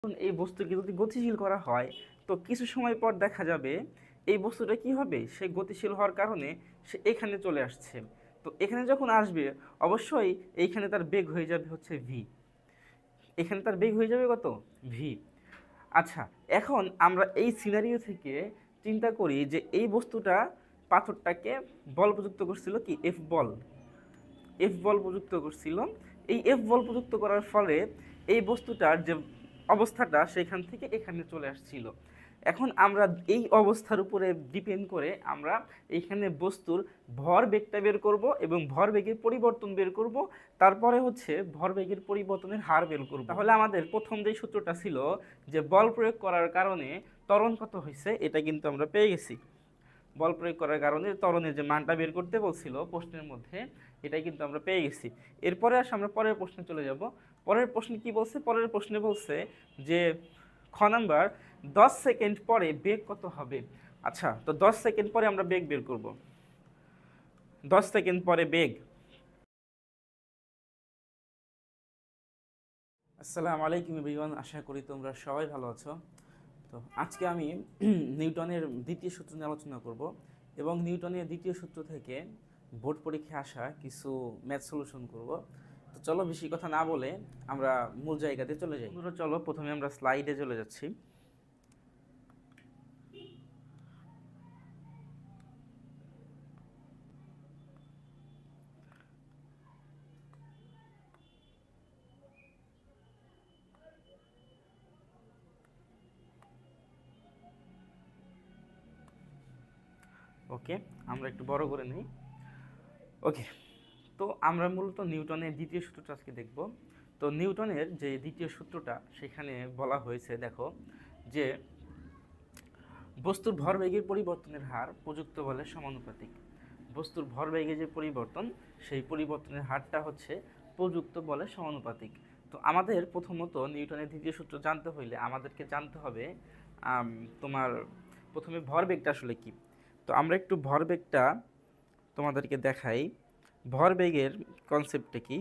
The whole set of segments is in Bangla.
এখন এই বস্তুকে যদি গতিশীল করা হয় তো কিছু সময় পর দেখা যাবে এই বস্তুটা কি হবে, সে গতিশীল হওয়ার কারণে সে এখানে চলে আসছে। তো এখানে যখন আসবে অবশ্যই এইখানে তার বেগ হয়ে যাবে হচ্ছে ভি। এখানে তার বেগ হয়ে যাবে কত, ভি। আচ্ছা, এখন আমরা এই সিনারিও থেকে চিন্তা করি যে এই বস্তুটা পাথরটাকে বল প্রযুক্ত করছিল কি, এফ বল। এফ বল প্রযুক্ত করছিল। এই এফ বল প্রযুক্ত করার ফলে এই বস্তুটার যে অবস্থাটা সেখান থেকে এখানে চলে আসছিল। এখন আমরা এই অবস্থার উপরে ডিপেন্ড করে আমরা এইখানে বস্তুর ভরবেগটা বের করব এবং ভরবেগের পরিবর্তন বের করব। তারপরে হচ্ছে ভরবেগের পরিবর্তনের হার বের করব। তাহলে আমাদের প্রথম যে সূত্রটা ছিল যে বল প্রয়োগ করার কারণে ত্বরণ কত হয়েছে, এটা কিন্তু আমরা পেয়ে গেছি। বল প্রয়োগ করার কারণে ত্বরণের যে মানটা বের করতে বলছিল প্রশ্নের মধ্যে, এটাই কিন্তু আমরা পেয়ে গেছি। এরপরে আমরা পরের প্রশ্নে চলে যাব। পরের প্রশ্নে কি বলছে, পরের প্রশ্নে বলছে যে খ নাম্বার 10 সেকেন্ড পরে বেগ কত হবে। আচ্ছা, তো 10 সেকেন্ড পরে আমরা বেগ বের করব। 10 সেকেন্ড পরে বেগ। আসসালামু আলাইকুম এভরিওয়ান, আশা করি তোমরা সবাই ভালো আছো। তো আজকে আমি নিউটনের দ্বিতীয় সূত্র নিয়ে আলোচনা করব এবং নিউটনের দ্বিতীয় সূত্র থেকে বোর্ড পরীক্ষায় আসা কিছু ম্যাথ সলিউশন করব। তো চলো বেশি কথা না বলে আমরা মূল জায়গাতে চলে যাই। চলো প্রথমে আমরা স্লাইডে চলে যাচ্ছি। ওকে, আমরা একটু বড় করে নিই। ওকে, তো আমরা মূলত নিউটনের দ্বিতীয় সূত্রটা আজকে দেখব। তো নিউটনের যে দ্বিতীয় সূত্রটা সেখানে বলা হয়েছে, দেখো যে বস্তুর ভরবেগের পরিবর্তনের হার প্রযুক্ত বলের সমানুপাতিক। বস্তুর ভরবেগে যে পরিবর্তন, সেই পরিবর্তনের হারটা হচ্ছে প্রযুক্ত বলের সমানুপাতিক। তো আমাদের প্রথমত নিউটনের দ্বিতীয় সূত্র জানতে হইলে আমাদেরকে জানতে হবে তোমার প্রথমে ভরবেগটা আসলে কি। তো আমরা একটু ভরবেগটা তোমাদেরকে দেখাই। ভরবেগের কনসেপ্টটা কি।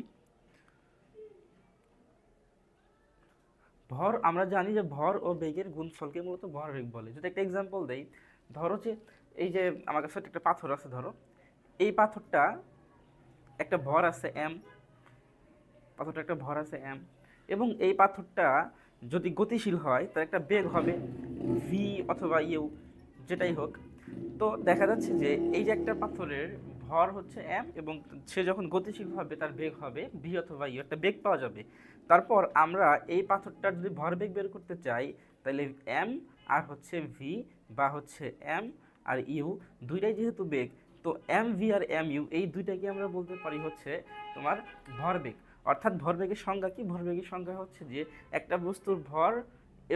ভর, আমরা জানি যে ভর ও বেগের গুণফলকে মূলত ভরবেগ বলে। যদি একটা এক্সাম্পল দেই, ধরো যে এই যে আমার কাছে একটা পাথর আছে, ধরো এই পাথরটা একটা ভর আছে এম, পাথরটা একটা ভর আছে এম, এবং এই পাথরটা যদি গতিশীল হয় তার একটা বেগ হবে ভি অথবা ইউ, যেটাই হোক। তো দেখা যাচ্ছে যে এই যে একটা পাথরের ভর হচ্ছে এম এবং সে যখন গতিশীল হবে তার বেগ হবে ভি অথবা ইউ, একটা বেগ পাওয়া যাবে। তারপর আমরা এই পাথরটার যদি ভরবেগ বের করতে চাই তাহলে এম আর হচ্ছে ভি বা হচ্ছে এম আর ইউ দুইটাই যেহেতু বেগ, তো এম ভি আর এম ইউ এই দুইটাকে আমরা বলতে পারি হচ্ছে তোমার ভরবেগ। অর্থাৎ ভরবেগের সংজ্ঞা কি, ভরবেগের সংজ্ঞা হচ্ছে যে একটা বস্তুর ভর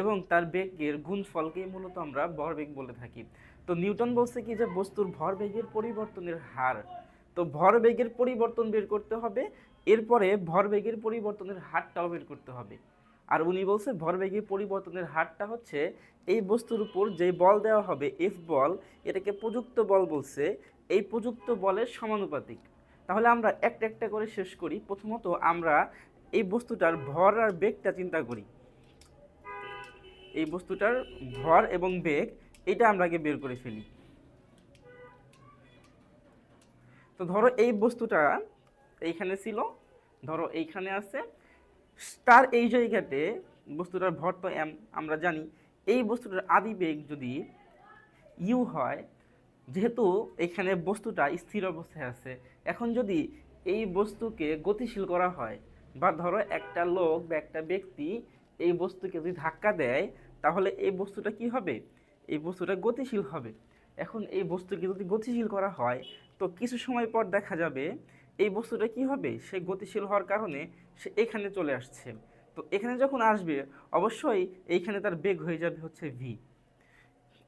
এবং তার বেগের গুণফলকেই মূলত আমরা ভরবেগ বলে থাকি। তো নিউটন বলছে কি যে বস্তুর ভরবেগের পরিবর্তনের হার, তো ভরবেগের পরিবর্তন বের করতে হবে, এরপরে ভরবেগের পরিবর্তনের হারটাও বের করতে হবে। আর উনি বলছে ভরবেগের পরিবর্তনের হারটা হচ্ছে এই বস্তুর উপর যে বল দেওয়া হবে এফ বল, এটাকে প্রযুক্ত বল বলছে, এই প্রযুক্ত বলের সমানুপাতিক। তাহলে আমরা একটা একটা করে শেষ করি। প্রথমত আমরা এই বস্তুটার ভর আর বেগটা চিন্তা করি। এই বস্তুটার ভর এবং বেগ এটা আমরা আগে বের করে ফেলি। তো ধরো এই বস্তুটা এইখানে ছিল, ধরো এইখানে আছে, তার এই জায়গাতে বস্তুটার ভর তো এম, আমরা জানি এই বস্তুটার আদি বেগ যদি ইউ হয়, যেহেতু এখানে বস্তুটা স্থির অবস্থায় আছে, এখন যদি এই বস্তুকে গতিশীল করা হয় বা ধরো একটা লোক বা একটা ব্যক্তি এই বস্তুকে যদি ধাক্কা দেয় তাহলে এই বস্তুটা কি হবে, এই বস্তুটা গতিশীল হবে। এখন এই বস্তুকে যদি গতিশীল করা হয় তো কিছু সময় পর দেখা যাবে এই বস্তুটা কি হবে, সে গতিশীল হওয়ার কারণে সে এখানে চলে আসছে। তো এখানে যখন আসবে অবশ্যই এইখানে তার বেগ হয়ে যাবে হচ্ছে ভি।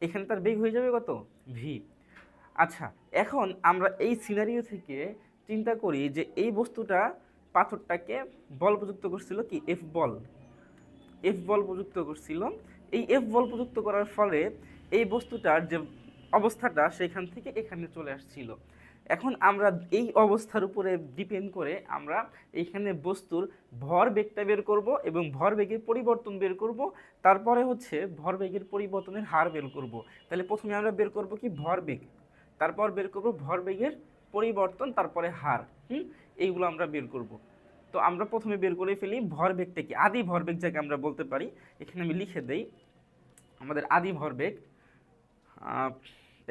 এখানে তার বেগ হয়ে যাবে কত, ভি। আচ্ছা, এখন আমরা এই সিনারিও থেকে চিন্তা করি যে এই বস্তুটা পাথরটাকে বল প্রযুক্ত করছিল কি, এফ বল। এফ বল প্রযুক্ত করছিল। এই এফ বল প্রযুক্ত করার ফলে এই বস্তুটার যে অবস্থাটা সেখান থেকে এখানে চলে আসছিল। এখন আমরা এই অবস্থার উপরে ডিপেন্ড করে আমরা এইখানে বস্তুর ভরবেগটা বের করব এবং ভরবেগের পরিবর্তন বের করব, তারপরে হচ্ছে ভরবেগের পরিবর্তনের হার বের করব। তাহলে প্রথমে আমরা বের করব কি ভরবেগ, তারপর বের করব ভরবেগের পরিবর্তন, তারপরে হার। এইগুলো আমরা বের করব। তো আমরা প্রথমে বের করে ফেলি ভরবেগটা কি, আদি ভরবেগ যাকে আমরা বলতে পারি। এখানে আমি লিখে দেই আমাদের আদি ভরবেগ,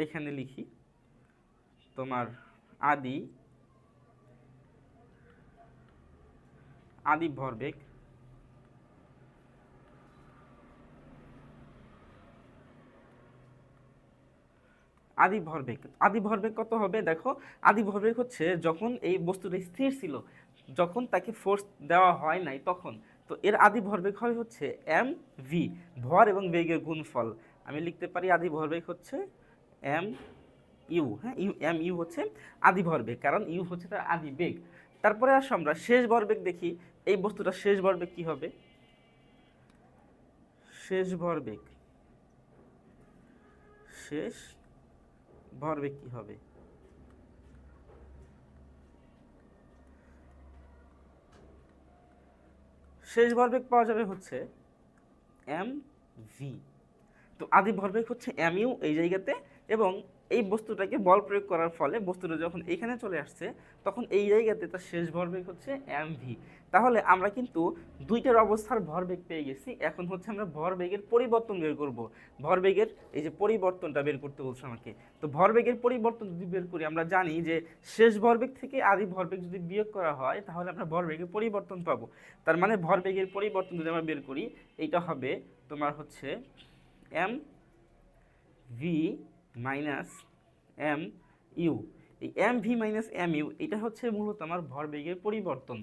এখানে লিখি তোমার আদি ভরবেগ। আদি ভরবেগ কত হবে দেখো, আদি ভরবেগ হচ্ছে যখন এই বস্তুটা স্থির ছিল, যখন তাকে ফোর্স দেওয়া হয় নাই তখন। তো এর আদি ভরবেগ হয় হচ্ছে এম ভি, ভর এবং বেগের গুণফল। আমি লিখতে পারি আদি ভরবেগ হচ্ছে এম ইউ। হ্যাঁ, এম ইউ হচ্ছে আদি ভরবেগ, কারণ ইউ হচ্ছে তার আদি বেগ। তারপরে আসো আমরা শেষ ভরবেগ দেখি, এই বস্তুটা শেষ ভরবেগ কি হবে। শেষ ভরবেগ কি হবে, শেষ ভরবেগ পাওয়া যাবে হচ্ছে এম ভি। তো আদি ভরবেগ হচ্ছে এম ইউ এই জায়গাতে, এবং এই বস্তুটাকে বল প্রয়োগ করার ফলে বস্তুটা যখন এখানে চলে আসছে তখন এই জায়গাতে তার শেষ ভরবেগ হচ্ছে এম ভি। তাহলে আমরা কিন্তু দুইটার অবস্থার ভরবেগ পেয়ে গেছি। এখন হচ্ছে আমরা ভরবেগের পরিবর্তন বের করব। ভরবেগের এই যে পরিবর্তনটা বের করতে বলছে আমাকে, তো ভরবেগের পরিবর্তন যদি বের করি আমরা জানি যে শেষ ভরবেগ থেকে আদি ভরবেগ যদি বিয়োগ করা হয় তাহলে আমরা ভরবেগের পরিবর্তন পাবো। তার মানে ভরবেগের পরিবর্তন যদি আমরা বের করি, এইটা হবে তোমার হচ্ছে m v minus m u. এই m v minus m u এটা হচ্ছে মূলত আমার ভরবেগের পরিবর্তন।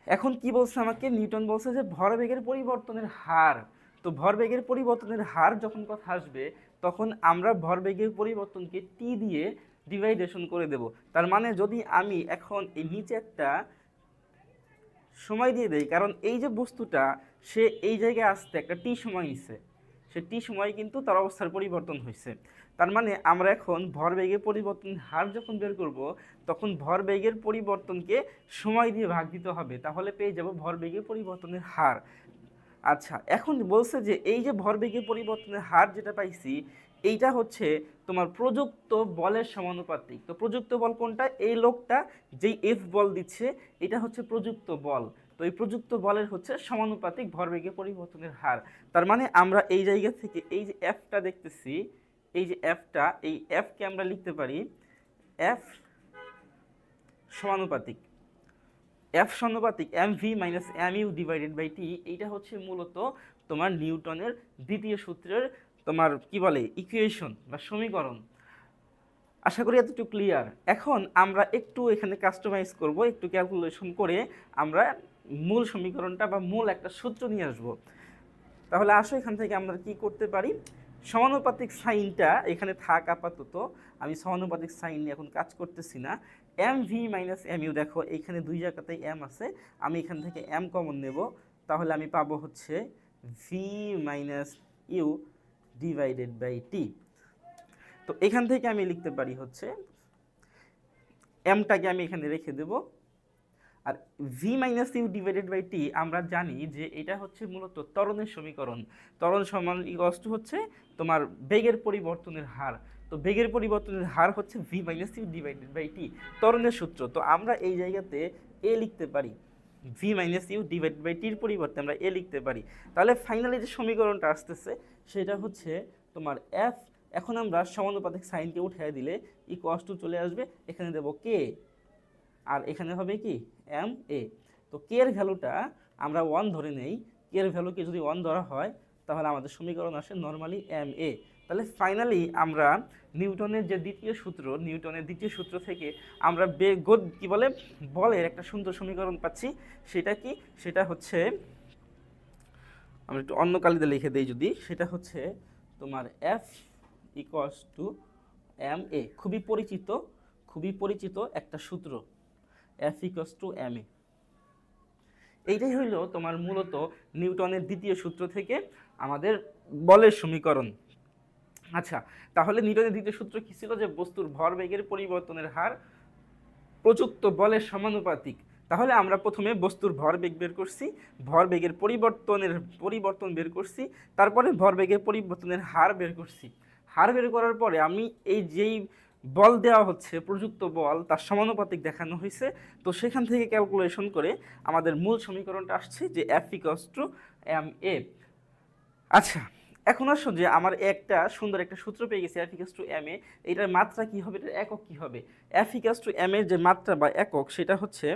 এখন কি বলছে আমাকে, নিউটন বলছে যে ভরবেগের পরিবর্তনের হার। তো ভরবেগের পরিবর্তনের হার যখন কথা আসবে তখন আমরা ভরবেগের পরিবর্তনকে টি দিয়ে ডিভাইডেশন করে দেব। তার মানে যদি আমি এখন এই নিচে একটা সময় দিয়ে দেই, কারণ এই যে বস্তুটা সে এই জায়গায় আসতে একটা টি সময় নিচ্ছে, সে টি সময় কিন্তু তার অবস্থার পরিবর্তন হয়েছে। তার মানে আমরা এখন ভরবেগের পরিবর্তন হার যখন বের করব তখন ভরবেগের পরিবর্তনকে সময় দিয়ে ভাগ দিতে হবে, তাহলে পেয়ে যাব ভরবেগের পরিবর্তনের হার। আচ্ছা, এখন বলছে যে এই যে ভরবেগের পরিবর্তনের হার যেটা পাইছি এইটা হচ্ছে তোমার প্রযুক্ত বলের সমানুপাতিক। তো প্রযুক্ত বল কোনটা, এই লোকটা যেই এফ বল দিচ্ছে এটা হচ্ছে প্রযুক্ত বল। তো এই প্রযুক্ত বলের হচ্ছে সমানুপাতিক ভরবেগের পরিবর্তনের হার। তার মানে আমরা এই জায়গা থেকে এই যে এফটা দেখতেছি, এই যে এফটা, এই এফকে আমরা লিখতে পারি এফ সমানুপাতিক m v minus m u divided by t. এইটা হচ্ছে মূলত তোমার নিউটনের দ্বিতীয় সূত্রের তোমার কি বলে ইকুয়েশন বা সমীকরণ। আশা করি এতটুকু ক্লিয়ার। এখন আমরা একটু এখানে কাস্টমাইজ করব, একটু ক্যালকুলেশন করে আমরা মূল সমীকরণটা বা মূল একটা সূত্র নিয়ে আসব। তাহলে আসো এখান থেকে আমরা কি করতে পারি, সমানুপাতিক সাইনটা এখানে থাক আপাতত, আমি সমানুপাতিক সাইন নিয়ে এখন কাজ করতেছি না। M v minus m u, দেখো এইখানে দুই জায়গাতেই এম আছে, আমি এখান থেকে এম কমন নেব, তাহলে আমি পাবো হচ্ছে v minus u divided by t. তো এখান থেকে আমি লিখতে পারি হচ্ছে এমটাকে আমি এখানে রেখে দেব, আর v minus u divided by t আমরা জানি যে এটা হচ্ছে মূলত ত্বরণের সমীকরণ। ত্বরণ সমান ইকুয়ালস টু হচ্ছে তোমার বেগের পরিবর্তনের হার। তো বেগের পরিবর্তনের হার হচ্ছে v minus u divided by t, ত্বরণের সূত্র। তো আমরা এই জায়গাতে এ লিখতে পারি, v minus u divided by টির পরিবর্তে আমরা এ লিখতে পারি। তাহলে ফাইনালি যে সমীকরণটা আসতেছে সেটা হচ্ছে তোমার এফ। এখন আমরা সমানুপাতিক সাইনকে উঠিয়ে দিলে ইকুয়ালস টু চলে আসবে, এখানে দেব কে, আর এখানে হবে কি এম এ। তো কে এর ভ্যালুটা আমরা 1 ধরে নেই, কে এর ভ্যালুকে যদি 1 ধরা হয় তাহলে আমাদের সমীকরণ আসে নর্মালি এম এ। তাহলে ফাইনালি আমরা নিউটনের যে দ্বিতীয় সূত্র থেকে আমরা কি বলে বলের একটা সুন্দর সমীকরণ পাচ্ছি। সেটা কি, সেটা হচ্ছে আমরা একটু অন্য কালিতে লিখে দেই যদি, সেটা হচ্ছে তোমার F equals to M A. খুবই পরিচিত একটা সূত্র, F equals to M A. এইটাই হইল তোমার মূলত নিউটনের দ্বিতীয় সূত্র থেকে আমাদের বলের সমীকরণ। আচ্ছা, তাহলে নিউটনের দ্বিতীয় সূত্র কি ছিল? যে বস্তুর ভরবেগের পরিবর্তনের হার প্রযুক্ত বলের সমানুপাতিক। তাহলে আমরা প্রথমে বস্তুর ভরবেগ বের করছি, ভরবেগের পরিবর্তন বের করছি, তারপরে ভরবেগের পরিবর্তনের হার বের করছি। হার বের করার পরে আমি এই যেই বল দেওয়া হচ্ছে প্রযুক্ত বল তার সমানুপাতিক দেখানো হয়েছে, তো সেখান থেকে ক্যালকুলেশন করে আমাদের মূল সমীকরণটা আসছে যে F = ma। আচ্ছা, এখন আসো যে আমার একটা সুন্দর একটা সূত্র পেয়ে গেছি F = ma। এটার মাত্রা কি হবে, এটার একক কি হবে? F = ma এর যে মাত্রা বা একক সেটা হচ্ছে,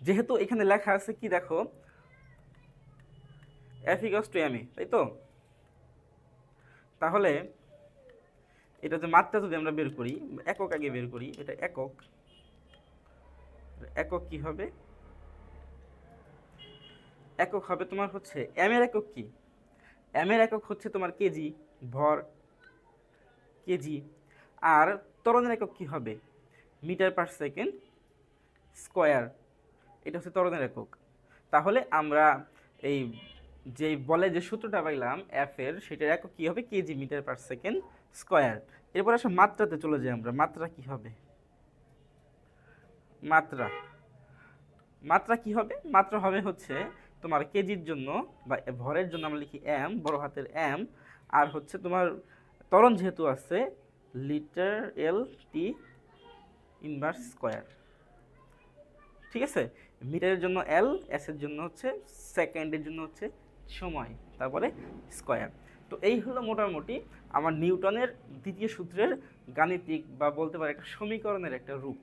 যেহেতু এখানে লেখা আছে কি দেখো, F = ma, তাই তো? তাহলে এটা যে মাত্রা যদি আমরা বের করি, একক আগে বের করি, এটা একক। একক কি হবে? একক হবে তোমার হচ্ছে m এর একক কি? m এর একক হচ্ছে তোমার কেজি, ভর, কেজি। আর ত্বরণের একক কি হবে? Metre per second square. এটা হচ্ছে ত্বরণের একক। তাহলে আমরা এই যে বলে যে সূত্রটা পাইলাম এফ এর, সেটার একক কি হবে? KG metre per second square. এরপর আসলে মাত্রাতে চলে যাই আমরা। মাত্রা কি হবে? মাত্রা কি হবে? মাত্রা হবে হচ্ছে তোমার কেজির জন্য বা ভরের জন্য আমরা লিখি এম, বড় হাতের এম। আর হচ্ছে তোমার ত্বরণ যেহেতু আছে, লিটার এল টি ইনভার্স স্কয়ার। ঠিক আছে? মিটারের জন্য এল, এস এর জন্য হচ্ছে সেকেন্ডের জন্য হচ্ছে সময়, তারপরে স্কয়ার। তো এই হলো মোটামুটি আমার নিউটনের দ্বিতীয় সূত্রের গাণিতিক বা বলতে পারে একটা সমীকরণের একটা রূপ।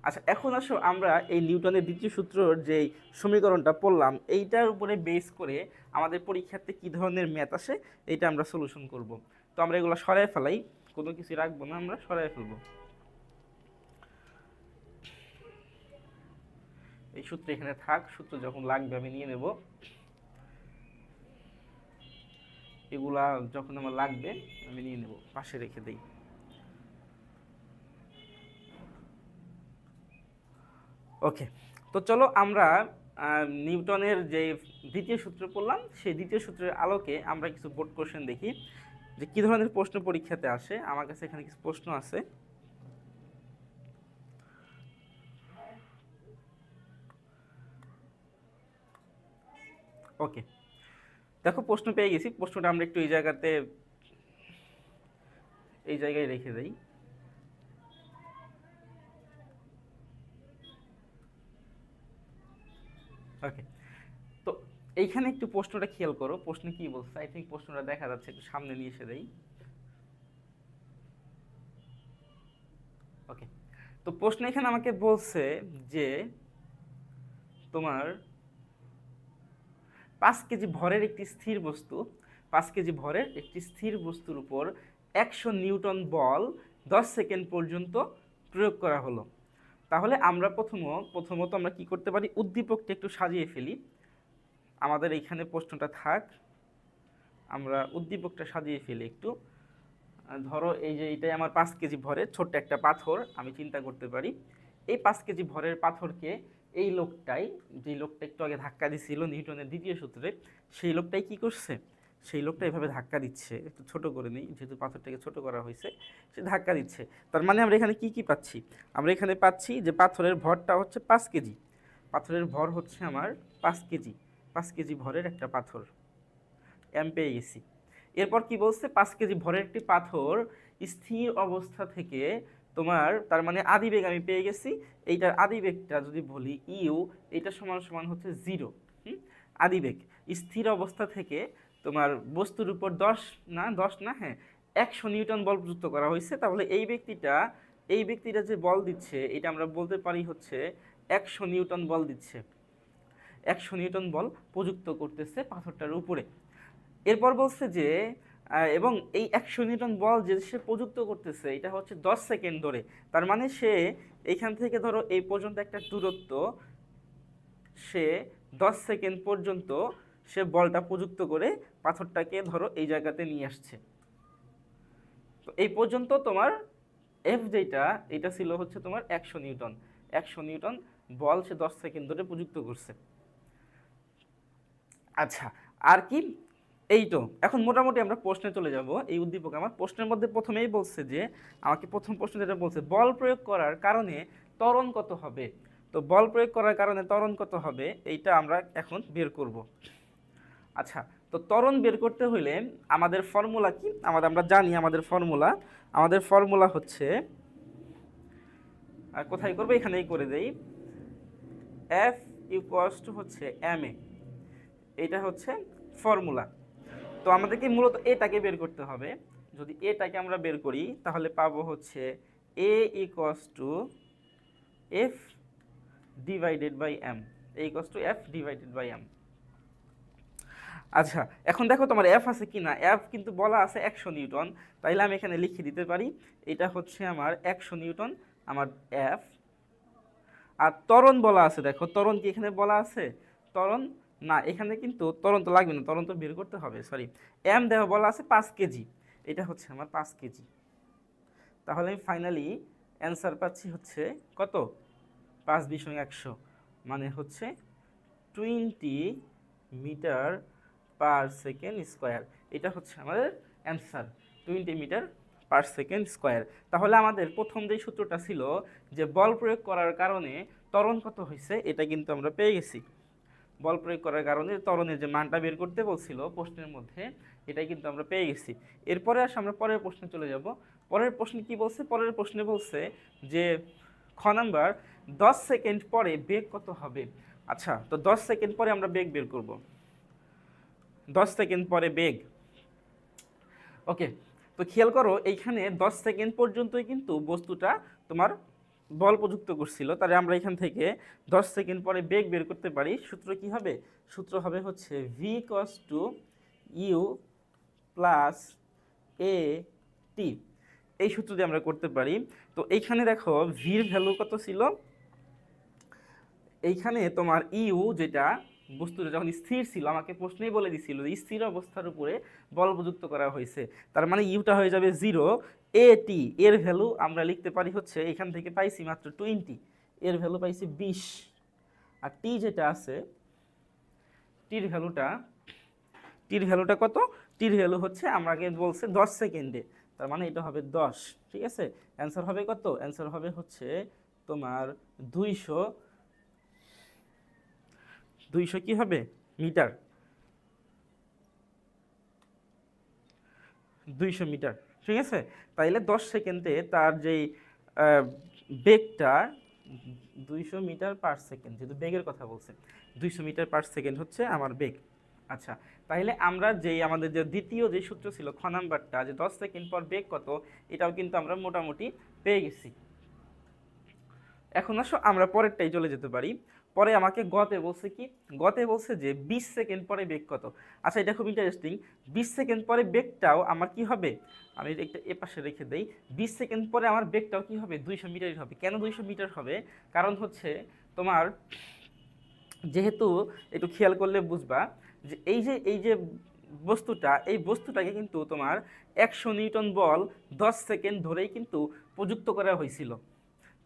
আচ্ছা, এখন আসো আমরা এই নিউটনের দ্বিতীয় সূত্রর যেই সমীকরণটা পড়লাম, এইটার উপরে বেস করে আমাদের পরীক্ষাতে কী ধরনের ম্যাথ আসে এইটা আমরা সলিউশন করব। তো আমরা এগুলো সরাই ফেলাই, কোনো কিছু রাখবো না, আমরা সরাই ফেলবো। এই সূত্র এখানে থাক, সূত্র যখন লাগবে আমি নিয়ে নেব। এগুলা যখন আমার লাগবে আমি নিয়ে নেব, পাশে রেখে দেই। ওকে, তো চলো আমরা নিউটনের যে দ্বিতীয় সূত্র পড়লাম, সেই দ্বিতীয় সূত্রের আলোকে আমরা কিছু বোর্ড কোশ্চেন দেখি যে কী ধরনের প্রশ্ন পরীক্ষাতে আসে। আমার কাছে এখানে কিছু প্রশ্ন আছে। ওকে, দেখো প্রশ্ন পেয়ে গেছি। প্রশ্নটা আমরা একটু এই জায়গায় রেখে দেই। ওকে, তো এইখানে একটু প্রশ্নটা খেয়াল করো, প্রশ্ন কি বলছে। আই থিঙ্ক প্রশ্নটা দেখা যাচ্ছে, একটু সামনে নিয়ে এসে দেই। ওকে, তো প্রশ্ন এখানে আমাকে বলছে যে তোমার 5 কেজি ভরের একটি স্থির বস্তু, 5 কেজি ভরের একটি স্থির বস্তুর উপর 100 নিউটন বল 10 সেকেন্ড পর্যন্ত প্রয়োগ করা হলো। তাহলে আমরা প্রথমত আমরা কি করতে পারি? উদ্দীপকটা একটু সাজিয়ে ফেলি। আমাদের এইখানে প্রশ্নটা থাক, আমরা উদ্দীপকটা সাজিয়ে ফেলি একটু। ধরো এই যে এইটাই আমার 5 কেজি ভরের ছোট্ট একটা পাথর, আমি চিন্তা করতে পারি এই 5 কেজি ভরের পাথরকে এই লোকটাই, যে লোকটা একটু আগে ধাক্কা দিচ্ছিল নিউটনের দ্বিতীয় সূত্রে, সেই লোকটাই কি করছে? সেই লোকটা এভাবে ধাক্কা দিচ্ছে। একটু ছোট করে নিই, যেহেতু পাথরটাকে ছোট করা হয়েছে, সে ধাক্কা দিচ্ছে। তার মানে আমরা এখানে কি পাচ্ছি? আমরা এখানে পাচ্ছি যে পাথরের ভরটা হচ্ছে 5 কেজি। পাথরের ভর হচ্ছে আমার 5 কেজি। 5 কেজি ভরের একটা পাথর, এম পেয়ে গেছি। এরপর কি বলছে? 5 কেজি ভরের একটি পাথর স্থির অবস্থা থেকে তোমার, তার মানে আদিবেগ আমি পেয়ে গেছি। এইটার আদিবেগটা যদি বলি ইউ, এটা সমান সমান হচ্ছে 0। আদিবেগ স্থির অবস্থা থেকে তোমার বস্তুর উপর 10 না, হ্যাঁ 100 নিউটন বল প্রযুক্ত করা হয়েছে। তাহলে এই ব্যক্তিটা যে বল দিচ্ছে, এটা আমরা বলতে পারি হচ্ছে 100 নিউটন বল দিচ্ছে। 100 নিউটন বল প্রযুক্ত করতেছে পাথরটার উপরে। এরপর বলছে যে এবং এই 100 নিউটন বল যে সে প্রযুক্ত করতেছে, এটা হচ্ছে 10 সেকেন্ড ধরে। তার মানে সে এইখান থেকে ধরো এই পর্যন্ত একটা দূরত্ব, সে 10 সেকেন্ড পর্যন্ত সে বলটা প্রযুক্ত করে পাথরটাকে ধরো এই জায়গাতে নিয়ে আসছে। তো এই পর্যন্ত তোমার এফ যেটা, এটা ছিল হচ্ছে তোমার 100 নিউটন। 100 নিউটন বল সে 10 সেকেন্ড ধরে প্রযুক্ত করছে। আচ্ছা, আর কি এই তো এখন মোটামুটি আমরা প্রশ্নে চলে যাব। এই উদ্দীপক আমার প্রশ্নের মধ্যে প্রথমেই বলছে যে আমাকে প্রথম প্রশ্ন যেটা বলছে বল প্রয়োগ করার কারণে ত্বরণ কত হবে। তো বল প্রয়োগ করার কারণে ত্বরণ কত হবে এইটা আমরা এখন বের করব। আচ্ছা, তো ত্বরণ বের করতে হইলে আমাদের ফর্মুলা কি, আমরা জানি আমাদের ফর্মুলা হচ্ছে, কোথায় করবো, এখানেই করে দেই, এফ ইকুয়ালস টু হচ্ছে এম এ, এটা হচ্ছে ফর্মুলা। তো আমাদেরকে মূলত এটাকে বের করতে হবে। যদি এটাকে আমরা বের করি তাহলে পাবো হচ্ছে a equals to f divided by m, a equals to f divided by m. আচ্ছা, এখন দেখো তোমার এফ আছে কি না, এফ কিন্তু বলা আছে 100 নিউটন, তাইলে আমি এখানে লিখে দিতে পারি এটা হচ্ছে আমার 100 নিউটন আমার এফ। আর ত্বরণ বলা আছে, দেখো ত্বরণ কি এখানে বলা আছে, ত্বরণ না, এখানে কিন্তু ত্বরণ তো লাগবে না, ত্বরণ তো বের করতে হবে, সরি। এম দেখো বলা আছে 5 কেজি, এটা হচ্ছে আমার 5 কেজি। তাহলে আমি ফাইনালি অ্যান্সার পাচ্ছি হচ্ছে কত, 5×100 মানে হচ্ছে 20 মিটার পার সেকেন্ড স্কোয়ার। এটা হচ্ছে আমাদের answer, 20 metre per second square. তাহলে আমাদের প্রথম যে সূত্রটা ছিল যে বল প্রয়োগ করার কারণে ত্বরণ কত হয়েছে, এটা কিন্তু আমরা পেয়ে গেছি। বল প্রয়োগ করার কারণে ত্বরণের যে মানটা বের করতে বলছিল প্রশ্নের মধ্যে, এটাই কিন্তু আমরা পেয়ে গেছি। এরপরে আসলে আমরা পরের প্রশ্নে চলে যাব। পরের প্রশ্নে কি বলছে, পরের প্রশ্নে বলছে যে খ নাম্বার 10 সেকেন্ড পরে বেগ কত হবে। আচ্ছা, তো 10 সেকেন্ড পরে আমরা বেগ বের করব, 10 সেকেন্ড পরে বেগ। ওকে, তো খেয়াল করো এইখানে 10 সেকেন্ড পর্যন্তই কিন্তু বস্তুটা তোমার বল প্রযুক্ত করছিল, তাহলে আমরা এখান থেকে 10 সেকেন্ড পরে বেগ বের করতে পারি। সূত্র কি হবে, সূত্র হবে হচ্ছে v equals to u plus a t, এই সূত্র দিয়ে আমরা করতে পারি। তো এইখানে দেখো ভির ভ্যালু কত ছিল, এইখানে তোমার ইউ যেটা বস্তুটা যখন স্থির ছিল, আমাকে প্রশ্নেই বলে দিছিল যে স্থির অবস্থার উপরে বল প্রযুক্ত করা হয়েছে, তার মানে ইউটা হয়ে যাবে 0। এ টি এর ভ্যালু আমরা লিখতে পারি হচ্ছে, এখান থেকে পাইছি মাত্র 20, এর ভ্যালু পাইছি 20। আর টি যেটা আছে, টির ভ্যালুটা কত, টির ভ্যালু হচ্ছে আমাকে বলছে 10 সেকেন্ডে, তার মানে এটা হবে 10। ঠিক আছে, অ্যান্সার হবে কত, অ্যান্সার হবে হচ্ছে তোমার 200 কি হবে মিটার, 200 মিটার। ঠিক আছে, তাইলে 10 সেকেন্ডে তার যেই বেগটা 200 মিটার পার সেকেন্ড, যেহেতু বেগের কথা বলছে, 200 মিটার পার সেকেন্ড হচ্ছে আমার বেগ। আচ্ছা, তাহলে আমরা যেই আমাদের যে দ্বিতীয় যে সূত্র ছিল খ নাম্বারটা, যে 10 সেকেন্ড পর বেগ কত, এটাও কিন্তু আমরা মোটামুটি পেয়ে গেছি। এখন আসো আমরা পরেরটাই চলে যেতে পারি। পরে আমাকে গতে বলছে কি, গতে বলছে যে 20 সেকেন্ড পরে বেগ কত। আচ্ছা, এটা খুব ইন্টারেস্টিং, 20 সেকেন্ড পরে বেগটাও আমার কি হবে, আমি একটা এ পাশে রেখে দেই, 20 সেকেন্ড পরে আমার বেগটাও কি হবে, 200 মিটারই হবে। কেন 200 মিটার হবে, কারণ হচ্ছে তোমার যেহেতু, একটু খেয়াল করলে বুঝবা যে এই যে বস্তুটা, এই বস্তুটাকে কিন্তু তোমার 100 নিউটন বল 10 সেকেন্ড ধরেই কিন্তু প্রযুক্ত করা হয়েছিল।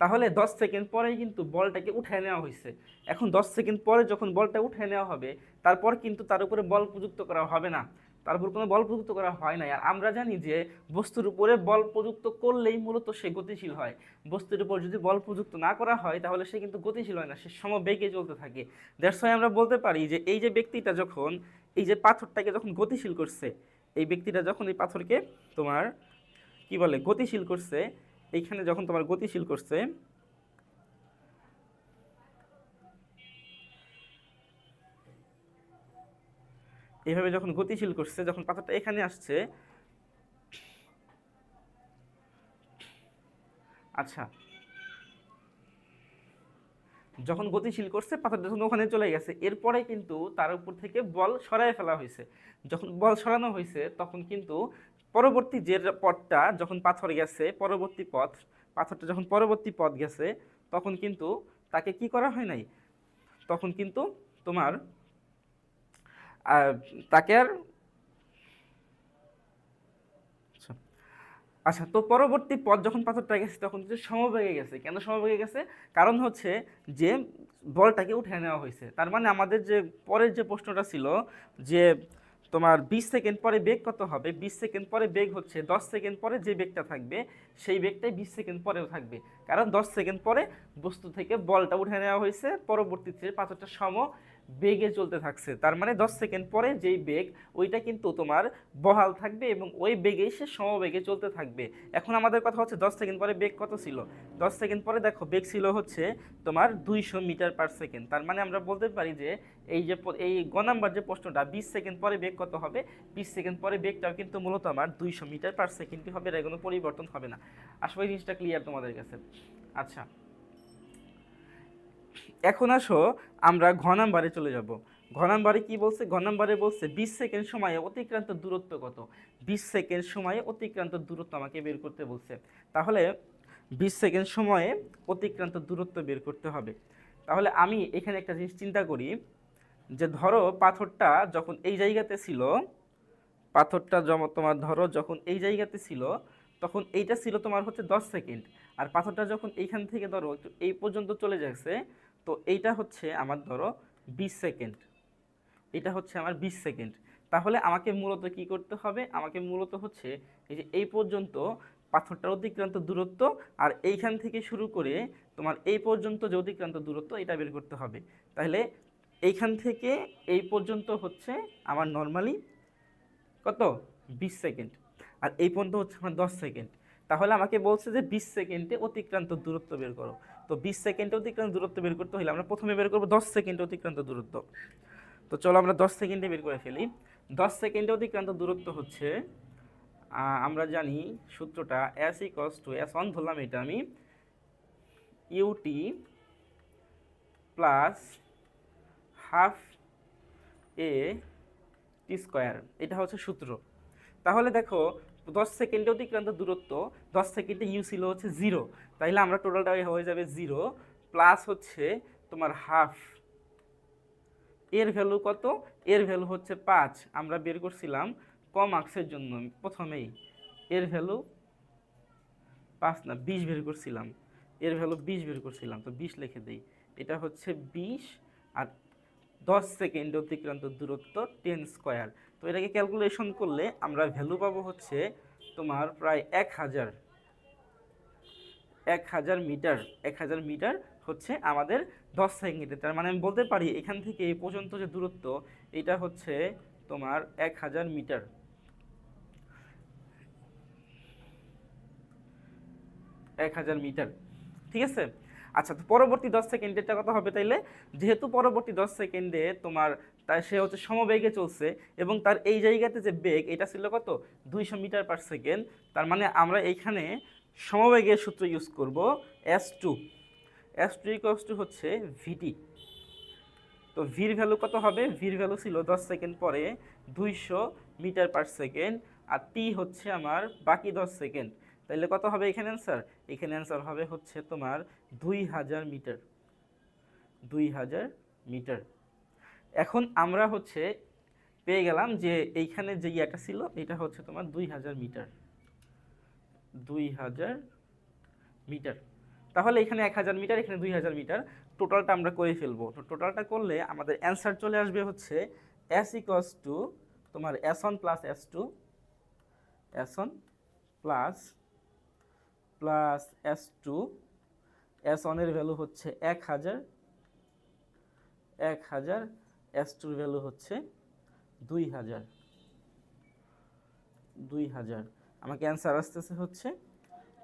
তাহলে 10 সেকেন্ড পরেই কিন্তু বলটাকে উঠায় নেওয়া হয়েছে। এখন 10 সেকেন্ড পরে যখন বলটা উঠায় নেওয়া হবে, তারপর কিন্তু তার উপরে বল প্রযুক্ত করা হবে না, তার উপর কোনো বল প্রযুক্ত করা হয় না। আর আমরা জানি যে বস্তুর উপরে বল প্রযুক্ত করলেই মূলত সে গতিশীল হয়। বস্তুর উপর যদি বল প্রযুক্ত না করা হয় তাহলে সে কিন্তু গতিশীল হয় না, সে সমবেগে চলতে থাকে। দ্যাটস ওয়াই আমরা বলতে পারি যে এই যে ব্যক্তিটা যখন এই যে পাথরটাকে যখন গতিশীল করছে, এই ব্যক্তিটা যখন এই পাথরকে তোমার কি বলে গতিশীল করছে, এইখানে যখন তোমার গতিশীল করছে, এইভাবে যখন গতিশীল করছে, যখন পাথরটা এখানে আসছে, আচ্ছা যখন গতিশীল করছে পাথরটা যখন ওখানে চলে গেছে, এরপরে কিন্তু তার উপর থেকে বল সরায় ফেলা হয়েছে। যখন বল সরানো হয়েছে তখন কিন্তু পরবর্তী যে পথটা যখন পাথর গেছে, পরবর্তী পথ, পাথরটা যখন পরবর্তী পথ গেছে, তখন কিন্তু তাকে কি করা হয় নাই, তখন কিন্তু তোমার তাকে আর, আচ্ছা তো পরবর্তী পথ যখন পাথরটা গেছে তখন কিন্তু সমবেগে গেছে। কেন সমবেগে গেছে, কারণ হচ্ছে যে বলটাকে উঠে নেওয়া হয়েছে। তার মানে আমাদের যে পরের যে প্রশ্নটা ছিল যে তোমার 20 সেকেন্ড পরে বেগ কত হবে? 20 সেকেন্ড পরে বেগ হচ্ছে 10 সেকেন্ড পরে যে বেগটা থাকবে সেই বেগটাই 20 সেকেন্ড পরেও থাকবে, কারণ 10 সেকেন্ড পরে বস্তু থেকে বলটা উঠে নেওয়া হয়েছে, পরবর্তীতে পাথরটা সম বেগে চলতে থাকছে। তার মানে 10 সেকেন্ড পরে যেই বেগ ওইটা কিন্তু তোমার বহাল থাকবে এবং ওই বেগেই সে সমবেগে চলতে থাকবে। এখন আমাদের কথা হচ্ছে 10 সেকেন্ড পরে বেগ কত ছিল? 10 সেকেন্ড পরে দেখো বেগ ছিল হচ্ছে তোমার 200 মিটার পার সেকেন্ড। তার মানে আমরা বলতে পারি যে এই গ নাম্বার যে প্রশ্নটা 20 সেকেন্ড পরে বেগ কত হবে, 20 সেকেন্ড পরে বেগটাও কিন্তু মূলত আমার 200 মিটার পার সেকেন্ডই হবে, এর কোনো পরিবর্তন হবে না। আসলে এই জিনিসটা ক্লিয়ার তোমাদের কাছে? আচ্ছা, এখন আসো আমরা ঘ নাম্বারে চলে যাব। ঘ নাম্বারে কি বলছে? ঘ নাম্বারে বলছে 20 সেকেন্ড সময়ে অতিক্রান্ত দূরত্ব কত? 20 সেকেন্ড সময়ে অতিক্রান্ত দূরত্ব আমাকে বের করতে বলছে। তাহলে 20 সেকেন্ড সময়ে অতিক্রান্ত দূরত্ব বের করতে হবে। তাহলে আমি এখানে একটা জিনিস চিন্তা করি যে ধরো পাথরটা যখন এই জায়গাতে ছিল, পাথরটা তোমার ধরো যখন এই জায়গাতে ছিল তখন এইটা ছিল তোমার হচ্ছে 10 সেকেন্ড, আর পাথরটা যখন এইখান থেকে ধরো একটু এই পর্যন্ত চলে যাচ্ছে, তো এইটা হচ্ছে আমার ধরো 20 সেকেন্ড, এটা হচ্ছে আমার 20 সেকেন্ড। তাহলে আমাকে মূলত কি করতে হবে? আমাকে মূলত হচ্ছে এই যে এই পর্যন্ত পাথরটার অতিক্রান্ত দূরত্ব আর এইখান থেকে শুরু করে তোমার এই পর্যন্ত যে অতিক্রান্ত দূরত্ব এটা বের করতে হবে। তাহলে এইখান থেকে এই পর্যন্ত হচ্ছে আমার নর্মালি কত? 20 সেকেন্ড, আর এই পর্যন্ত হচ্ছে আমার 10 সেকেন্ড। তাহলে আমাকে বলছে যে 20 সেকেন্ডে অতিক্রান্ত দূরত্ব বের করো। তো 20 সেকেন্ডে অতিক্রান্ত দূরত্ব বের করতে হলে আমরা প্রথমে বের করবো 10 সেকেন্ডে অতিক্রান্ত দূরত্ব। তো চলো আমরা 10 সেকেন্ডে বের করে ফেলি। 10 সেকেন্ডে অতিক্রান্ত দূরত্ব হচ্ছে আমরা জানি সূত্রটা s = s1 ধরলাম, এটা আমি ut plus half a T square, এটা হচ্ছে সূত্র। তাহলে দেখো 10 সেকেন্ডে অতিক্রান্ত দূরত্ব, 10 সেকেন্ডে ইউ ছিল হচ্ছে 0, তাইলে আমরা টোটালটা হয়ে যাবে 0 প্লাস হচ্ছে তোমার হাফ, এর ভ্যালু কত? এর ভ্যালু হচ্ছে 5, আমরা বের করছিলাম কম মার্কসের জন্য প্রথমেই, এর ভ্যালু 5 না 20 বের করছিলাম, এর ভ্যালু 20 বের করছিলাম, তো 20 লিখে দেই। এটা হচ্ছে 20 আর 10 সেকেন্ড অতিক্রান্ত দূরত্ব 10 স্কোয়ার। তো এটাকে ক্যালকুলেশন করলে আমরা ভ্যালু পাবো হচ্ছে তোমার প্রায় 1000 মিটার। 1000 মিটার হচ্ছে আমাদের 10 সেকেন্ডে। তার মানে আমি বলতে পারি এখান থেকে এই পর্যন্ত যে দূরত্ব এটা হচ্ছে তোমার 1000 মিটার। 1000 মিটার, ঠিক আছে? আচ্ছা, তো পরবর্তী 10 সেকেন্ডেরটা কত হবে তাইলে? যেহেতু পরবর্তী 10 সেকেন্ডে তোমার তাই সে হচ্ছে সমবেগে চলছে এবং তার এই জায়গাতে যে বেগ এটা ছিল কত? 200 মিটার পার সেকেন্ড। তার মানে আমরা এইখানে সমবেগের সূত্র ইউজ করব s2 হচ্ছে vt। তো ভির ভ্যালু কত হবে? ভির ভ্যালু ছিল 10 সেকেন্ড পরে 200 মিটার পার সেকেন্ড, আর টি হচ্ছে আমার বাকি 10 সেকেন্ড। তাহলে কত হবে এখানে অ্যান্সার? এখানে অ্যান্সার হবে হচ্ছে তোমার 2000 মিটার। 2000 মিটার। এখন আমরা হচ্ছে পেয়ে গেলাম যে এইখানে যে ইয়েটা ছিল এটা হচ্ছে তোমার 2000 মিটার। 2000 মিটার। তাহলে এখানে 1000 মিটার, এখানে 2000 মিটার, টোটালটা আমরা করে ফেলবো। তো টোটালটা করলে আমাদের অ্যান্সার চলে আসবে হচ্ছে s = তোমার s1 plus s2 s1 plus s2, s1 এর ভ্যালু হচ্ছে 1000, s2 এর ভ্যালু হচ্ছে 2000। আমাকে অ্যান্সার আসতেছে হচ্ছে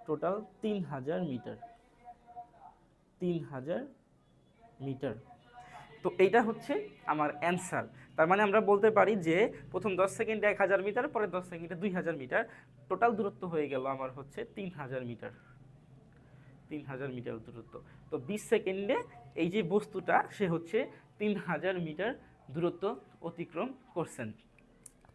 টোটাল 3000 মিটার। 3000 মিটার। তো এইটা হচ্ছে আমার অ্যান্সার। তার মানে আমরা বলতে পারি যে প্রথম 10 সেকেন্ডে 1000 মিটার, পরে 10 সেকেন্ডে 2000 মিটার, টোটাল দূরত্ব হয়ে গেল আমার হচ্ছে 3000 মিটার। 3000 মিটার দূরত্ব। তো 20 সেকেন্ডে এই যে বস্তুটা সে হচ্ছে 3000 মিটার দূরত্ব অতিক্রম করছেন।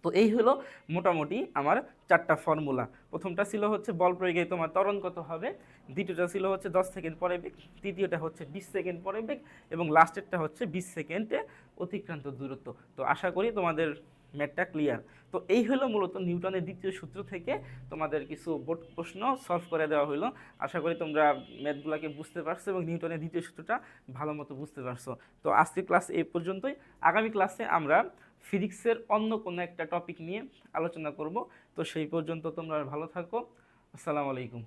তো এই হলো মোটামুটি আমার 4টা ফর্মুলা। প্রথমটা ছিল হচ্ছে বল প্রয়োগে তোমার ত্বরণ কত হবে, দ্বিতীয়টা ছিল হচ্ছে 10 সেকেন্ড পরে বেগ, তৃতীয়টা হচ্ছে 20 সেকেন্ড পরে বেগ এবং লাস্টেরটা হচ্ছে 20 সেকেন্ডে অতিক্রান্ত দূরত্ব। তো আশা করি তোমাদের ম্যাথটা ক্লিয়ার। তো এই হলো মূলত নিউটনের দ্বিতীয় সূত্র থেকে তোমাদের কিছু বোর্ড প্রশ্ন সলভ করে দেওয়া হলো। আশা করি তোমরা ম্যাথগুলোকে বুঝতে পারছো এবং নিউটনের দ্বিতীয় সূত্রটা ভালো মতো বুঝতে পারছো। তো আজকের ক্লাস এই পর্যন্তই। আগামী ক্লাসে আমরা ফিজিক্সের অন্য কোনো একটা টপিক নিয়ে আলোচনা করব। তো সেই পর্যন্ত তোমরা ভালো থাকো। আসসালামু আলাইকুম।